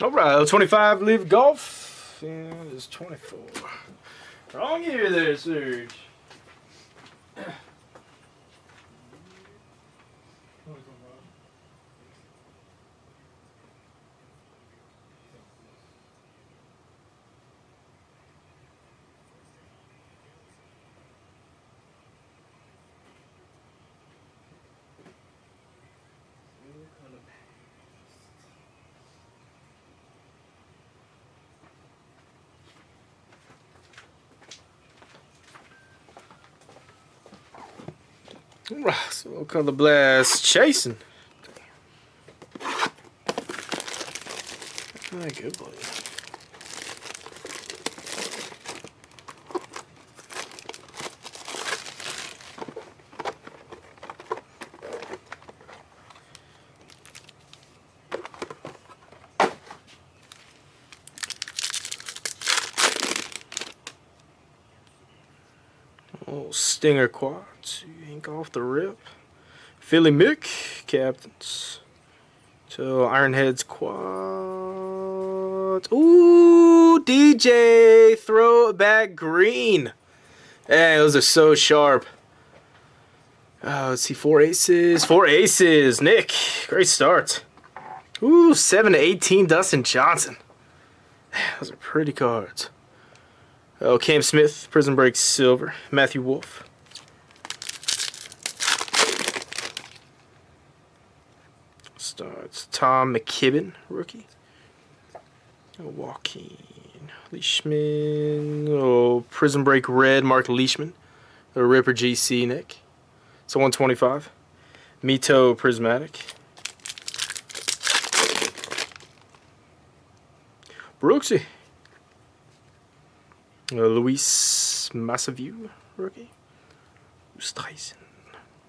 All right, 25 LIV Golf. Yeah, it's 24. Wrong year there, Serge. So color blast chasing. Good boy. Oh, Stinger quads. Ink off the rip. Philly Mick captains. So Ironheads quads. Ooh, DJ throwback green. Hey, those are so sharp. Let's see, 4 aces. 4 aces. Nick, great start. Ooh, 7-18 Dustin Johnson. Those are pretty cards. Oh, Cam Smith, Prizm Break Silver. Matthew Wolf. Starts Tom McKibben, rookie. Oh, Joaquin Leishman. Oh, Prizm Break Red, Mark Leishman. The Ripper GC, Nick. So 125. Mito Prismatic. Brooksy. Luis Massaviu, rookie. Who's Tyson?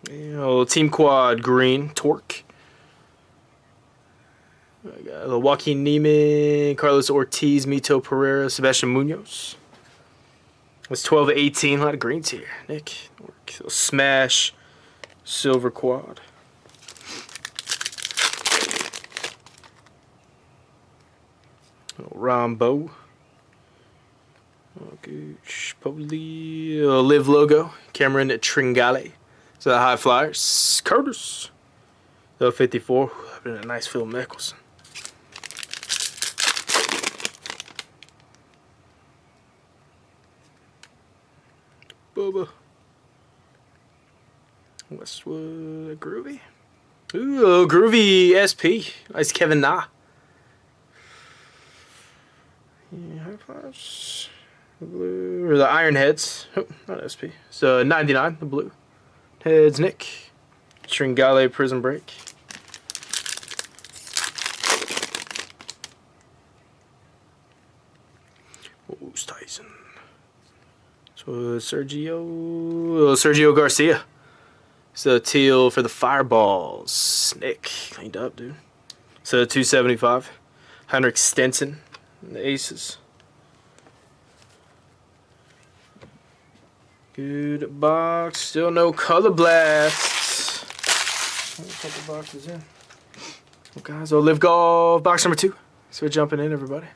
Yeah, Team Quad Green, Torque. I got Joaquin Neiman, Carlos Ortiz, Mito Pereira, Sebastian Munoz. It's 12-18. A lot of greens here, Nick. So Smash Silver Quad. Rambo. Gooch, Poli, LIV logo. Cameron Tringale. So the High Flyers. Curtis. The 54. Been a nice Phil Mickelson. Bubba. Westwood Groovy. Ooh, Groovy SP. Nice Kevin Na. Yeah, High Flyers. Blue, or the Iron Heads. Oh, not SP. So 99, the blue. Heads, Nick. Tringale Prizm Break. Who's Tyson? So Sergio Garcia. So teal for the Fireballs. Nick, cleaned up, dude. So 275. Henrik Stenson. The Aces. Good box. Still no color blasts. A couple boxes in. Well, guys, LIV Golf box number 2. So we're jumping in, everybody.